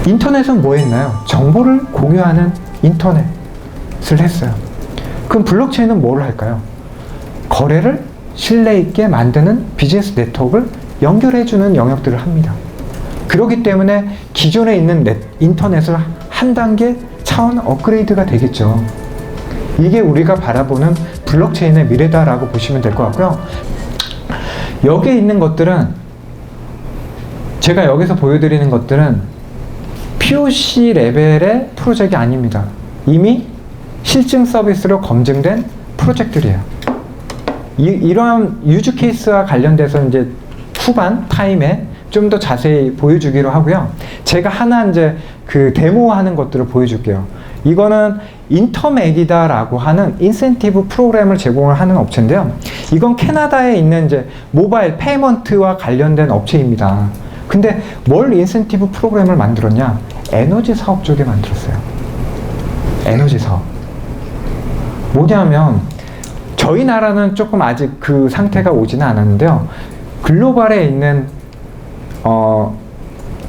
인터넷은 뭐 했나요? 정보를 공유하는 인터넷을 했어요. 그럼 블록체인은 뭘 할까요? 거래를 신뢰 있게 만드는 비즈니스 네트워크를 연결해주는 영역들을 합니다. 그렇기 때문에 기존에 있는 인터넷을 한 단계 차원 업그레이드가 되겠죠. 이게 우리가 바라보는 블록체인의 미래다라고 보시면 될 것 같고요. 여기에 있는 것들은, 제가 여기서 보여드리는 것들은 POC 레벨의 프로젝트가 아닙니다. 이미 실증 서비스로 검증된 프로젝트들이에요. 이러한 유즈 케이스와 관련돼서 이제 후반 타임에 좀 더 자세히 보여주기로 하고요. 제가 하나 이제 그 데모하는 것들을 보여줄게요. 이거는 인터맥이다라고 하는 인센티브 프로그램을 제공을 하는 업체인데요. 이건 캐나다에 있는 이제 모바일 페이먼트와 관련된 업체입니다. 근데 뭘 인센티브 프로그램을 만들었냐? 에너지 사업 쪽에 만들었어요. 에너지 사업. 뭐냐면 저희 나라는 조금 아직 그 상태가 오지는 않았는데요. 글로벌에 있는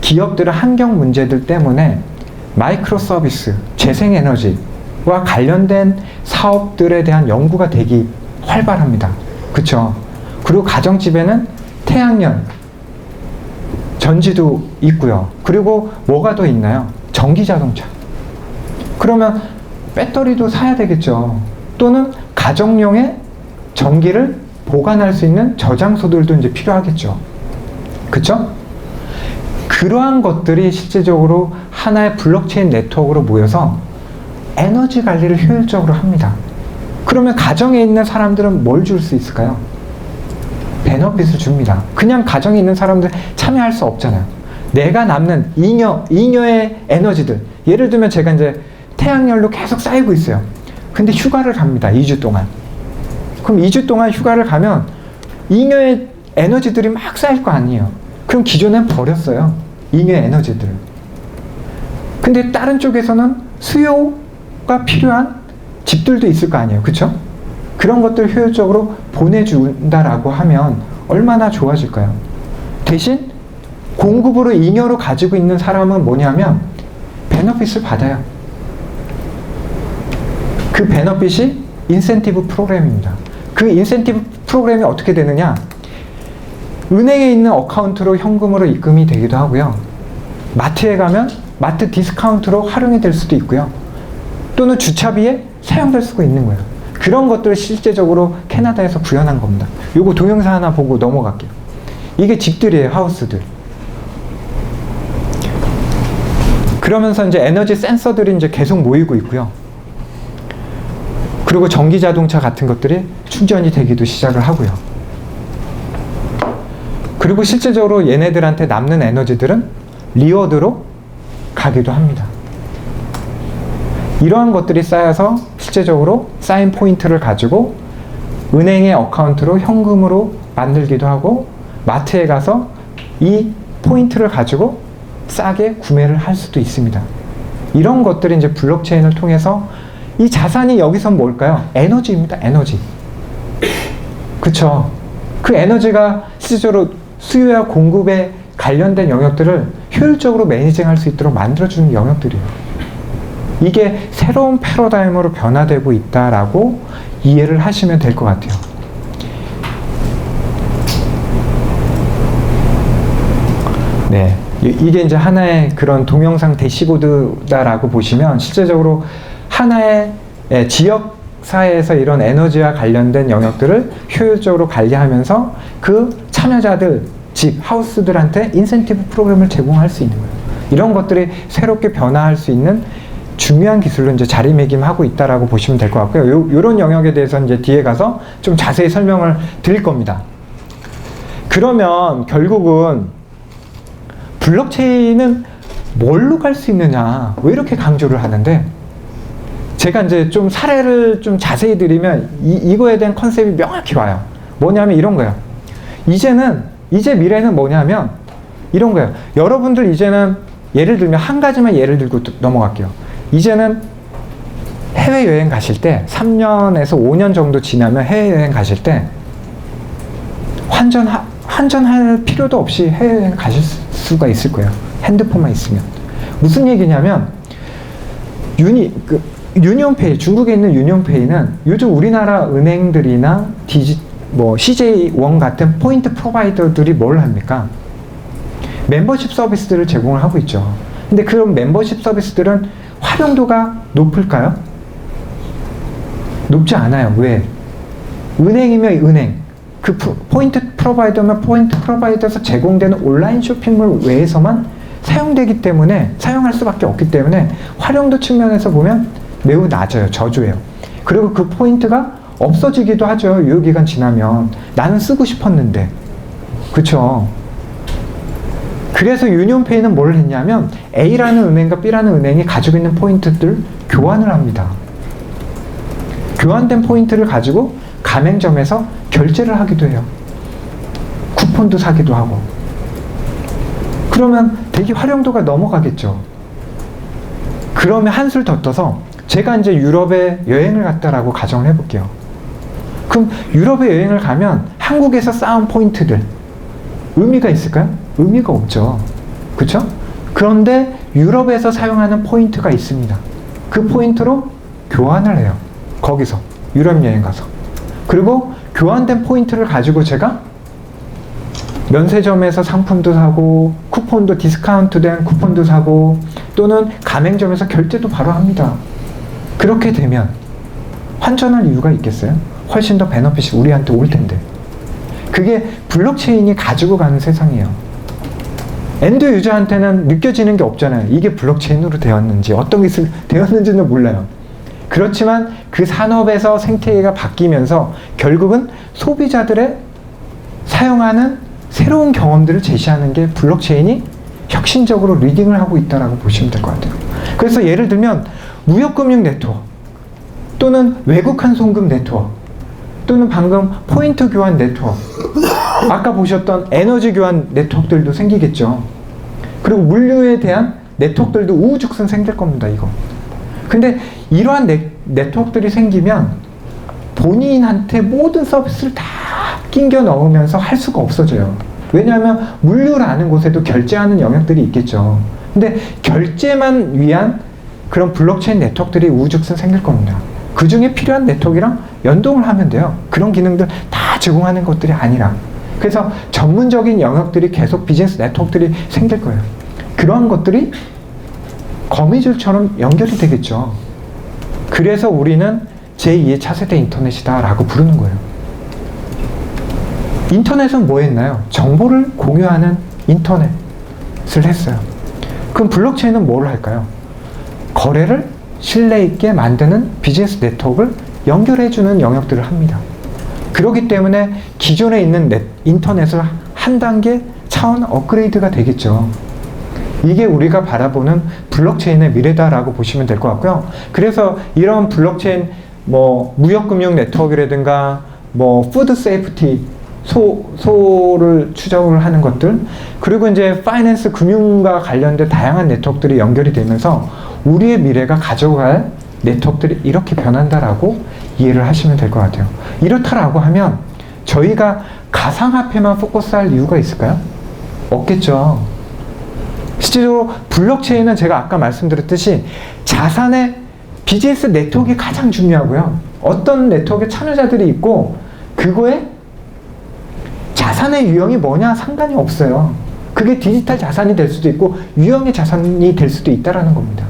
기업들의 환경 문제들 때문에 마이크로 서비스, 재생에너지와 관련된 사업들에 대한 연구가 되게 활발합니다. 그쵸? 그리고 가정집에는 태양열, 전지도 있고요. 그리고 뭐가 더 있나요? 전기자동차. 그러면 배터리도 사야 되겠죠. 또는 가정용의 전기를 보관할 수 있는 저장소들도 이제 필요하겠죠. 그쵸? 그러한 것들이 실제적으로 하나의 블록체인 네트워크로 모여서 에너지 관리를 효율적으로 합니다. 그러면 가정에 있는 사람들은 뭘 줄 수 있을까요? 베너핏을 줍니다. 그냥 가정에 있는 사람들 참여할 수 없잖아요. 내가 남는 잉여의 에너지들. 예를 들면 제가 이제 태양열로 계속 쌓이고 있어요. 근데 휴가를 갑니다. 2주 동안. 그럼 2주 동안 휴가를 가면 잉여의 에너지들이 막 쌓일 거 아니에요. 그럼 기존엔 버렸어요. 잉여의 에너지들을. 근데 다른 쪽에서는 수요가 필요한 집들도 있을 거 아니에요. 그쵸? 그런 것들을 효율적으로 보내준다라고 하면 얼마나 좋아질까요? 대신 공급으로 잉여로 가지고 있는 사람은 뭐냐면 베너핏을 받아요. 그 베너핏이 인센티브 프로그램입니다. 그 인센티브 프로그램이 어떻게 되느냐? 은행에 있는 어카운트로 현금으로 입금이 되기도 하고요. 마트에 가면 마트 디스카운트로 활용이 될 수도 있고요. 또는 주차비에 사용될 수가 있는 거예요. 그런 것들을 실제적으로 캐나다에서 구현한 겁니다. 요거 동영상 하나 보고 넘어갈게요. 이게 집들이에요. 하우스들. 그러면서 이제 에너지 센서들이 이제 계속 모이고 있고요. 그리고 전기 자동차 같은 것들이 충전이 되기도 시작을 하고요. 그리고 실제적으로 얘네들한테 남는 에너지들은 리워드로 가기도 합니다. 이러한 것들이 쌓여서 실제적으로 쌓인 포인트를 가지고 은행의 어카운트로 현금으로 만들기도 하고 마트에 가서 이 포인트를 가지고 싸게 구매를 할 수도 있습니다. 이런 것들이 이제 블록체인을 통해서 이 자산이 여기선 뭘까요? 에너지입니다. 에너지. 그쵸? 그 에너지가 실제적으로 수요와 공급에 관련된 영역들을 효율적으로 매니징할 수 있도록 만들어주는 영역들이에요. 이게 새로운 패러다임으로 변화되고 있다라고 이해를 하시면 될 것 같아요. 네. 이게 이제 하나의 그런 동영상 대시보드다라고 보시면 실제적으로 하나의 지역 사회에서 이런 에너지와 관련된 영역들을 효율적으로 관리하면서 그 참여자들, 집, 하우스들한테 인센티브 프로그램을 제공할 수 있는 거예요. 이런 것들이 새롭게 변화할 수 있는 중요한 기술로 이제 자리매김하고 있다라고 보시면 될 것 같고요. 요런 영역에 대해서 이제 뒤에 가서 좀 자세히 설명을 드릴 겁니다. 그러면 결국은 블록체인은 뭘로 갈 수 있느냐? 왜 이렇게 강조를 하는데? 제가 이제 좀 사례를 좀 자세히 드리면 이거에 대한 컨셉이 명확히 와요. 뭐냐면 이런 거예요. 이제 미래는 뭐냐면 이런 거예요. 여러분들 이제는 예를 들면 한 가지만 예를 들고 넘어갈게요. 이제는 해외여행 가실 때 3년에서 5년 정도 지나면 해외여행 가실 때 환전할 필요도 없이 해외여행 가실 수가 있을 거예요. 핸드폰만 있으면. 무슨 얘기냐면 유니온페이, 중국에 있는 유니온페이는 요즘 우리나라 은행들이나 CJ1 같은 포인트 프로바이더들이 뭘 합니까? 멤버십 서비스들을 제공을 하고 있죠. 근데 그런 멤버십 서비스들은 활용도가 높을까요? 높지 않아요. 왜? 은행이면 은행, 그 포인트 프로바이더면 포인트 프로바이더에서 제공되는 온라인 쇼핑몰 외에서만 사용되기 때문에, 사용할 수밖에 없기 때문에 활용도 측면에서 보면 매우 낮아요. 저조해요. 그리고 그 포인트가 없어지기도 하죠. 유효기간 지나면. 나는 쓰고 싶었는데. 그쵸? 그래서 유니온페이는 뭘 했냐면 A라는 은행과 B라는 은행이 가지고 있는 포인트들 교환을 합니다. 교환된 포인트를 가지고 가맹점에서 결제를 하기도 해요. 쿠폰도 사기도 하고. 그러면 되게 활용도가 넘어가겠죠. 그러면 한술 더 떠서 제가 이제 유럽에 여행을 갔다라고 가정을 해볼게요. 그럼 유럽에 여행을 가면 한국에서 쌓은 포인트들 의미가 있을까요? 의미가 없죠. 그쵸? 그런데 유럽에서 사용하는 포인트가 있습니다. 그 포인트로 교환을 해요. 거기서 유럽 여행 가서. 그리고 교환된 포인트를 가지고 제가 면세점에서 상품도 사고 쿠폰도 디스카운트된 쿠폰도 사고 또는 가맹점에서 결제도 바로 합니다. 그렇게 되면 환전할 이유가 있겠어요? 훨씬 더 베너핏이 우리한테 올 텐데. 그게 블록체인이 가지고 가는 세상이에요. 엔드 유저한테는 느껴지는 게 없잖아요. 이게 블록체인으로 되었는지 어떤 게 되었는지는 몰라요. 그렇지만 그 산업에서 생태계가 바뀌면서 결국은 소비자들의 사용하는 새로운 경험들을 제시하는 게 블록체인이 혁신적으로 리딩을 하고 있다고 보시면 될 것 같아요. 그래서 예를 들면 무역금융 네트워크 또는 외국한 송금 네트워크 또는 방금 포인트 교환 네트워크, 아까 보셨던 에너지 교환 네트워크들도 생기겠죠. 그리고 물류에 대한 네트워크들도 우후죽순 생길 겁니다. 이거. 근데 이러한 네트워크들이 생기면 본인한테 모든 서비스를 다 끼겨 넣으면서 할 수가 없어져요. 왜냐하면 물류라는 곳에도 결제하는 영역들이 있겠죠. 근데 결제만 위한 그런 블록체인 네트워크들이 우후죽순 생길 겁니다. 그 중에 필요한 네트워크랑 연동을 하면 돼요. 그런 기능들 다 제공하는 것들이 아니라. 그래서 전문적인 영역들이 계속 비즈니스 네트워크들이 생길 거예요. 그러한 것들이 거미줄처럼 연결이 되겠죠. 그래서 우리는 제2의 차세대 인터넷이다 라고 부르는 거예요. 인터넷은 뭐 했나요? 정보를 공유하는 인터넷을 했어요. 그럼 블록체인은 뭘 할까요? 거래를 신뢰 있게 만드는 비즈니스 네트워크를 연결해주는 영역들을 합니다. 그렇기 때문에 기존에 있는 인터넷을 한 단계 차원 업그레이드가 되겠죠. 이게 우리가 바라보는 블록체인의 미래다라고 보시면 될 것 같고요. 그래서 이런 블록체인 무역금융 네트워크라든가 푸드 세이프티 소를 추적을 하는 것들, 그리고 이제 파이낸스 금융과 관련된 다양한 네트워크들이 연결이 되면서 우리의 미래가 가져갈 네트워크들이 이렇게 변한다라고 이해를 하시면 될 것 같아요. 이렇다라고 하면 저희가 가상화폐만 포커스할 이유가 있을까요? 없겠죠. 실제로 블록체인은 제가 아까 말씀드렸듯이 자산의 비즈니스 네트워크가 가장 중요하고요. 어떤 네트워크에 참여자들이 있고 그거에 자산의 유형이 뭐냐 상관이 없어요. 그게 디지털 자산이 될 수도 있고 유형의 자산이 될 수도 있다라는 겁니다.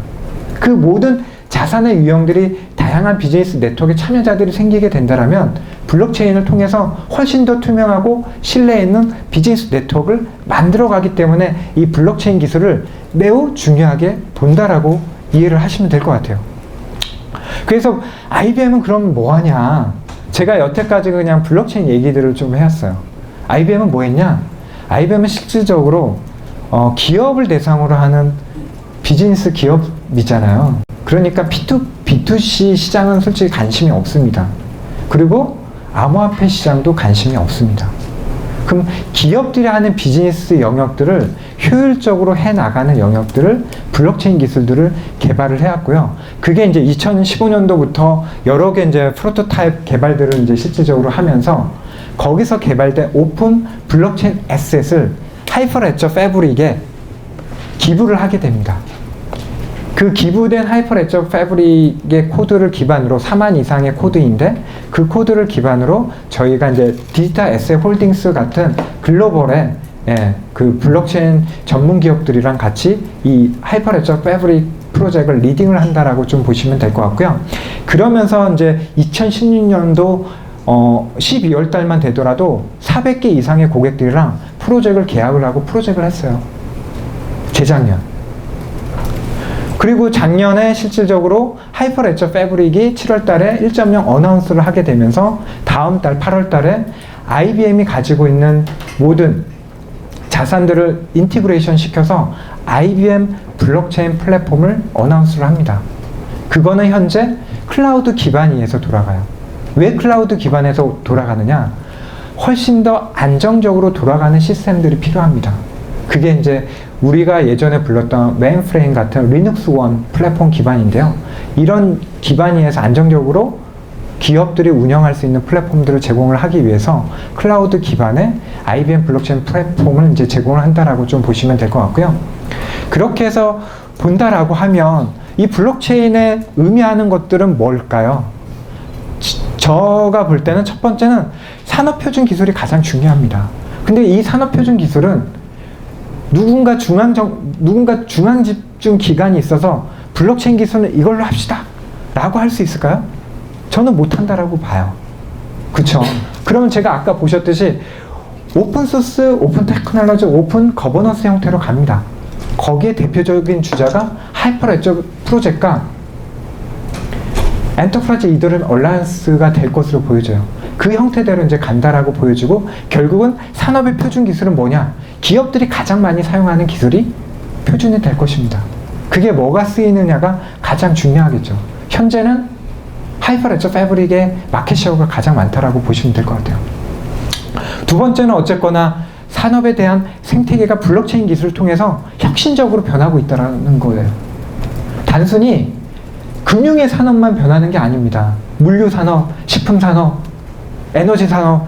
그 모든 자산의 유형들이 다양한 비즈니스 네트워크에 참여자들이 생기게 된다면 블록체인을 통해서 훨씬 더 투명하고 신뢰 있는 비즈니스 네트워크를 만들어가기 때문에 이 블록체인 기술을 매우 중요하게 본다라고 이해를 하시면 될 것 같아요. 그래서 IBM은 그럼 뭐 하냐? 제가 여태까지 그냥 블록체인 얘기들을 좀 해왔어요. IBM은 뭐 했냐? IBM은 실질적으로 기업을 대상으로 하는 비즈니스 기업이잖아요. 그러니까 B2C 시장은 솔직히 관심이 없습니다. 그리고 암호화폐 시장도 관심이 없습니다. 그럼 기업들이 하는 비즈니스 영역들을 효율적으로 해나가는 영역들을 블록체인 기술들을 개발을 해왔고요. 그게 이제 2015년도부터 여러 개 이제 프로토타입 개발들을 이제 실질적으로 하면서 거기서 개발된 오픈 블록체인 에셋을 하이퍼레저 패브릭에 기부를 하게 됩니다. 그 기부된 하이퍼레저 패브릭의 코드를 기반으로 4만 이상의 코드인데 그 코드를 기반으로 저희가 이제 디지털 에셋 홀딩스 같은 글로벌의 그 블록체인 전문 기업들이랑 같이 이 하이퍼레저 패브릭 프로젝트를 리딩을 한다라고 좀 보시면 될 것 같고요. 그러면서 이제 2016년도 12월 달만 되더라도 400개 이상의 고객들이랑 프로젝트를 계약을 하고 프로젝트를 했어요. 재작년. 그리고 작년에 실질적으로 하이퍼레저 패브릭이 7월 달에 1.0 어나운스를 하게 되면서 다음 달 8월 달에 IBM이 가지고 있는 모든 자산들을 인티그레이션 시켜서 IBM 블록체인 플랫폼을 어나운스를 합니다. 그거는 현재 클라우드 기반에서 돌아가요. 왜 클라우드 기반에서 돌아가느냐? 훨씬 더 안정적으로 돌아가는 시스템들이 필요합니다. 그게 이제 우리가 예전에 불렀던 메인프레임 같은 리눅스 원 플랫폼 기반인데요. 이런 기반 위에서 안정적으로 기업들이 운영할 수 있는 플랫폼들을 제공을 하기 위해서 클라우드 기반의 IBM 블록체인 플랫폼을 이제 제공을 한다라고 좀 보시면 될 것 같고요. 그렇게 해서 본다라고 하면 이 블록체인에 의미하는 것들은 뭘까요? 제가 볼 때는 첫 번째는 산업표준 기술이 가장 중요합니다. 근데 이 산업표준 기술은 누군가 중앙 집중 기관이 있어서 블록체인 기술은 이걸로 합시다 라고 할 수 있을까요? 저는 못한다라고 봐요. 그쵸? 그러면 제가 아까 보셨듯이 오픈소스, 오픈 테크놀로지, 오픈 거버넌스 형태로 갑니다. 거기에 대표적인 주자가 하이퍼레저 프로젝트가 엔터프라이즈 이더리움 얼라이언스가 될 것으로 보여져요. 그 형태대로 이제 간다라고 보여지고 결국은 산업의 표준 기술은 뭐냐? 기업들이 가장 많이 사용하는 기술이 표준이 될 것입니다. 그게 뭐가 쓰이느냐가 가장 중요하겠죠. 현재는 하이퍼레저 패브릭의 마켓쉐어가 가장 많다라고 보시면 될 것 같아요. 두 번째는 어쨌거나 산업에 대한 생태계가 블록체인 기술을 통해서 혁신적으로 변하고 있다는 거예요. 단순히 금융의 산업만 변하는 게 아닙니다. 물류산업, 식품산업, 에너지산업,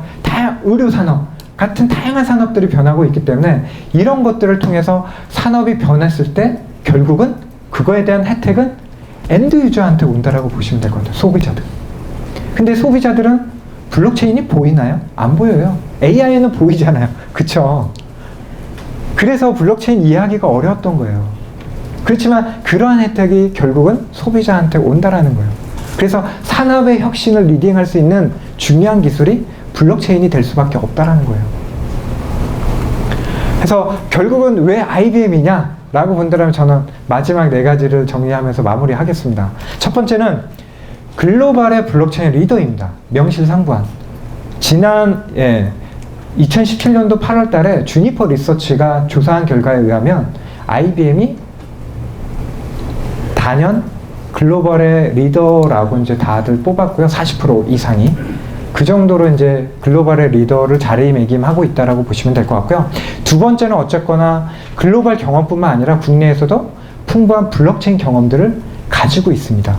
의료산업 같은 다양한 산업들이 변하고 있기 때문에 이런 것들을 통해서 산업이 변했을 때 결국은 그거에 대한 혜택은 엔드 유저한테 온다라고 보시면 될 것 같아요. 소비자들. 근데 소비자들은 블록체인이 보이나요? 안 보여요. AI는 보이잖아요. 그쵸? 그래서 블록체인 이해하기가 어려웠던 거예요. 그렇지만 그러한 혜택이 결국은 소비자한테 온다라는 거예요. 그래서 산업의 혁신을 리딩할 수 있는 중요한 기술이 블록체인이 될 수밖에 없다라는 거예요. 그래서 결국은 왜 IBM이냐? 라고 본다면 저는 마지막 네 가지를 정리하면서 마무리하겠습니다. 첫 번째는 글로벌의 블록체인 리더입니다. 명실상부한. 지난 2017년도 8월 달에 주니퍼 리서치가 조사한 결과에 의하면 IBM이 단연 글로벌의 리더라고 이제 다들 뽑았고요. 40% 이상이. 그 정도로 이제 글로벌의 리더를 자리매김하고 있다라고 보시면 될 것 같고요. 두 번째는 어쨌거나 글로벌 경험뿐만 아니라 국내에서도 풍부한 블록체인 경험들을 가지고 있습니다.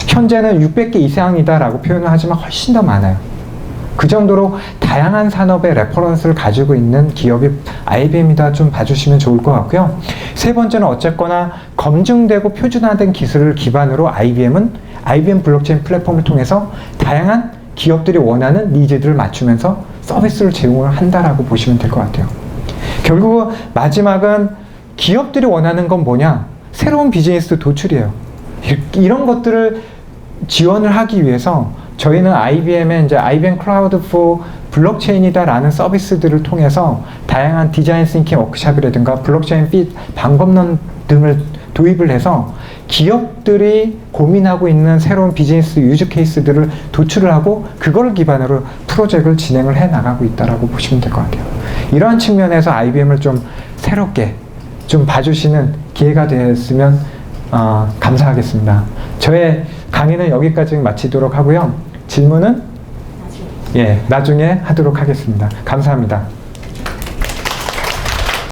현재는 600개 이상이다라고 표현을 하지만 훨씬 더 많아요. 그 정도로 다양한 산업의 레퍼런스를 가지고 있는 기업이 IBM이다 좀 봐주시면 좋을 것 같고요. 세 번째는 어쨌거나 검증되고 표준화된 기술을 기반으로 IBM 블록체인 플랫폼을 통해서 다양한 기업들이 원하는 니즈들을 맞추면서 서비스를 제공을 한다라고 보시면 될 것 같아요. 결국은 마지막은 기업들이 원하는 건 뭐냐? 새로운 비즈니스 도출이에요. 이런 것들을 지원을 하기 위해서 저희는 IBM의 이제 IBM 클라우드 포 블록체인이다라는 서비스들을 통해서 다양한 디자인 싱킹 워크샵이라든가 블록체인 핏 방법론 등을 도입을 해서 기업들이 고민하고 있는 새로운 비즈니스 유즈 케이스들을 도출을 하고 그걸 기반으로 프로젝트를 진행을 해 나가고 있다라고 보시면 될 것 같아요. 이러한 측면에서 IBM을 좀 새롭게 좀 봐주시는 기회가 되었으면 감사하겠습니다. 저의 강의는 여기까지 마치도록 하고요. 질문은 나중에 하도록 하겠습니다. 감사합니다.